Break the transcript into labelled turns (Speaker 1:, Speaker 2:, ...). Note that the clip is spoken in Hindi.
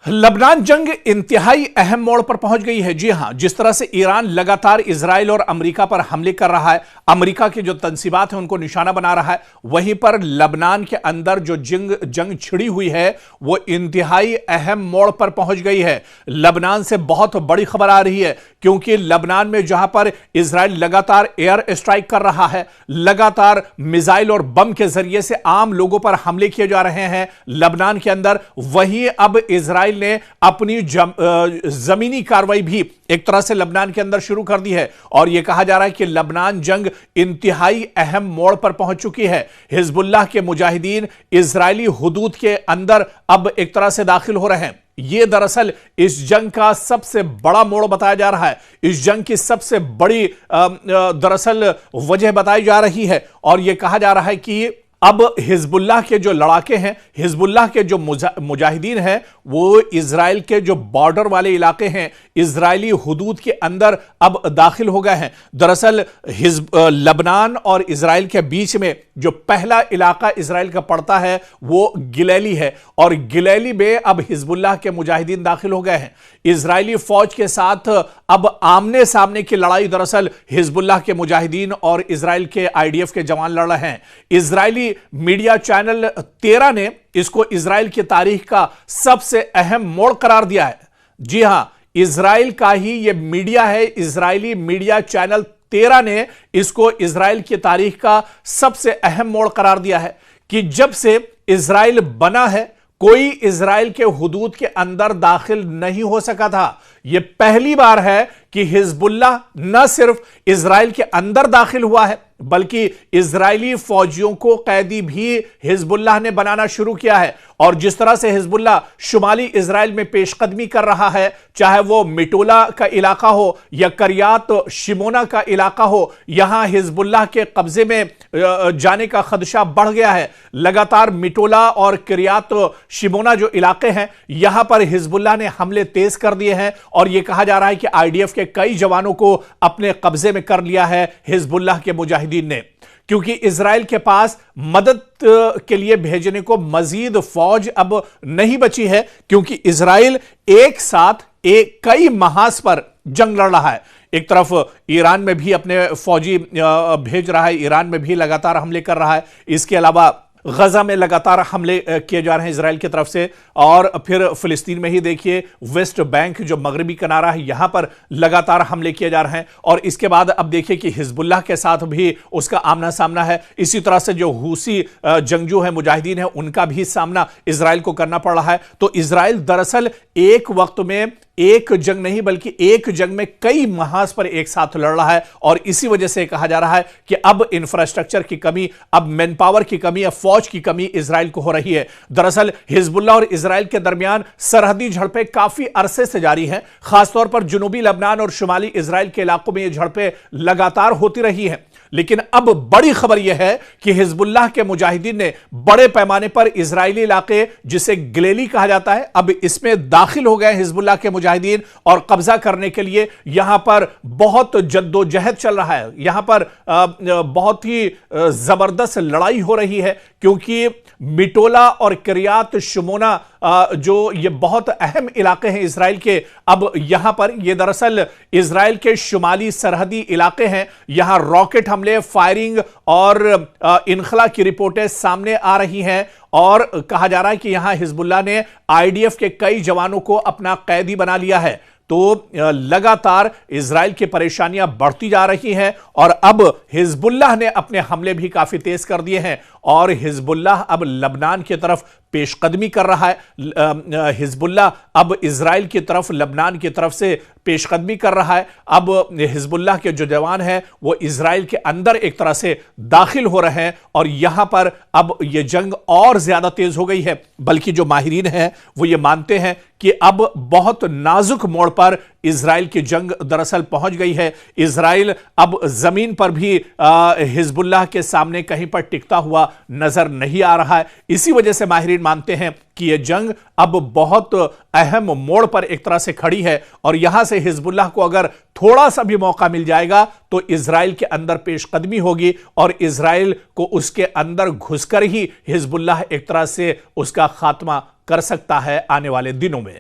Speaker 1: लबनान जंग इंतहाई अहम मोड़ पर पहुंच गई है। जी हां, जिस तरह से ईरान लगातार इजराइल और अमेरिका पर हमले कर रहा है, अमेरिका की जो तंसीबात हैं उनको निशाना बना रहा है, वहीं पर लबनान के अंदर जो जंग छिड़ी हुई है वो इंतहाई अहम मोड़ पर पहुंच गई है। लबनान से बहुत बड़ी खबर आ रही है, क्योंकि लबनान में जहां पर इजराइल लगातार एयर स्ट्राइक कर रहा है, लगातार मिसाइल और बम के जरिए से आम लोगों पर हमले किए जा रहे हैं लबनान के अंदर, वहीं अब इजराइल ने अपनी जमीनी कार्रवाई भी एक तरह से लबनान के अंदर शुरू कर दी है। और यह कहा जा रहा है कि लबनान जंग इंतहाई अहम मोड़ पर पहुंच चुकी है। हिजबुल्लाह के मुजाहिदीन इजरायली हुदूद के अंदर अब एक तरह से दाखिल हो रहे हैं। यह दरअसल इस जंग का सबसे बड़ा मोड़ बताया जा रहा है, इस जंग की सबसे बड़ी दरअसल वजह बताई जा रही है। और यह कहा जा रहा है कि अब हिजबुल्लाह के जो लड़ाके हैं, हिजबुल्लाह के जो मुजाहिदीन हैं, वो इजराइल के जो बॉर्डर वाले इलाके हैं, इजरायली हुदूद के अंदर अब दाखिल हो गए हैं। दरअसल लबनान और इजराइल के बीच में जो पहला इलाका इजराइल का पड़ता है वो गिलेली है, और गिलेली में अब हिजबुल्लाह के मुजाहिदीन दाखिल हो गए हैं। इजरायली फौज के साथ अब आमने सामने की लड़ाई दरअसल हिजबुल्लाह के मुजाहिदीन और इजराइल के आईडीएफ के जवान लड़ रहे हैं। इजरायली मीडिया चैनल 13 ने इसको इजराइल की तारीख का सबसे अहम मोड़ करार दिया है। जी हां, इजराइल का ही यह मीडिया है, इजरायली मीडिया चैनल 13 ने इसको इजराइल की तारीख का सबसे अहम मोड़ करार दिया है कि जब से इजराइल बना है, कोई इजराइल के हुदूद के अंदर दाखिल नहीं हो सका था। यह पहली बार है कि हिजबुल्लाह न सिर्फ इजराइल के अंदर दाखिल हुआ है, बल्कि इजरायली फौजियों को कैदी भी हिजबुल्लाह ने बनाना शुरू किया है। और जिस तरह से हिजबुल्लाह शुमाली इजराइल में पेशकदमी कर रहा है, चाहे वो मिटोला का इलाका हो या करियात शिमोना का इलाका हो, यहां हिजबुल्लाह के कब्जे में जाने का खदशा बढ़ गया है। लगातार मिटोला और करियात शिमोना जो इलाके हैं, यहां पर हिजबुल्लाह ने हमले तेज कर दिए हैं, और यह कहा जा रहा है कि आईडीएफ के कई जवानों को अपने कब्जे में कर लिया है हिजबुल्लाह के मुजाहिदीन ने, क्योंकि इजराइल के पास मदद के लिए भेजने को मजीद फौज अब नहीं बची है, क्योंकि इजराइल एक साथ कई महाज पर जंग लड़ रहा है। एक तरफ ईरान में भी अपने फौजी भेज रहा है, ईरान में भी लगातार हमले कर रहा है, इसके अलावा गजा में लगातार हमले किए जा रहे हैं इजराइल की तरफ से, और फिर फिलिस्तीन में ही देखिए वेस्ट बैंक जो मगरबी किनारा है, यहां पर लगातार हमले किए जा रहे हैं। और इसके बाद अब देखिए कि हिजबुल्लाह के साथ भी उसका आमना सामना है। इसी तरह से जो हूसी जंगजू है, मुजाहिदीन है, उनका भी सामना इजराइल को करना पड़ रहा है। तो इजराइल दरअसल एक वक्त में एक जंग नहीं, बल्कि एक जंग में कई महाज पर एक साथ लड़ रहा है। और इसी वजह से कहा जा रहा है कि अब इंफ्रास्ट्रक्चर की कमी, अब मैन पावर की कमी, अब फौज की कमी इजराइल को हो रही है। दरअसल हिजबुल्लाह और इजराइल के दरमियान सरहदी झड़पें काफी अरसे से जारी हैं। खासतौर पर जुनूबी लबनान और शुमाली इजराइल के इलाकों में ये झड़पें लगातार होती रही हैं। लेकिन अब बड़ी खबर यह है कि हिजबुल्लाह के मुजाहिदीन ने बड़े पैमाने पर इजरायली इलाके, जिसे गिलेली कहा जाता है, अब इसमें दाखिल हो गए हिजबुल्लाह के मुजाहिदीन, और कब्जा करने के लिए यहां पर बहुत जद्दोजहद चल रहा है। यहां पर बहुत ही जबरदस्त लड़ाई हो रही है, क्योंकि मिटोला और करियात शिमोना जो ये बहुत अहम इलाके हैं इजराइल के, अब यहां पर ये दरअसल इजराइल के शुमाली सरहदी इलाके हैं। यहां रॉकेट हमले, फायरिंग और इनखला की रिपोर्टें सामने आ रही हैं, और कहा जा रहा है कि यहां हिजबुल्लाह ने आईडीएफ के कई जवानों को अपना कैदी बना लिया है। तो लगातार इजराइल की परेशानियां बढ़ती जा रही हैं, और अब हिजबुल्लाह ने अपने हमले भी काफी तेज कर दिए हैं, और हिजबुल्लाह अब लबनान की तरफ पेशकदमी कर रहा है। हिजबुल्लाह अब इजराइल की तरफ, लबनान की तरफ से पेशकदमी कर रहा है। अब हिजबुल्लाह के जो जवान हैं वो इजराइल के अंदर एक तरह से दाखिल हो रहे हैं, और यहां पर अब यह जंग और ज्यादा तेज हो गई है। बल्कि जो माहिरीन हैं वो ये मानते हैं कि अब बहुत नाजुक मोड़ पर इजराइल की जंग दरअसल पहुंच गई है। इजराइल अब जमीन पर भी हिजबुल्लाह के सामने कहीं पर टिकता हुआ नजर नहीं आ रहा है। इसी वजह से माहिरीन मानते हैं कि यह जंग अब बहुत अहम मोड़ पर एक तरह से खड़ी है, और यहां से हिजबुल्लाह को अगर थोड़ा सा भी मौका मिल जाएगा तो इजराइल के अंदर पेशकदमी होगी, और इजराइल को उसके अंदर घुसकर ही हिजबुल्लाह एक तरह से उसका खात्मा कर सकता है आने वाले दिनों में।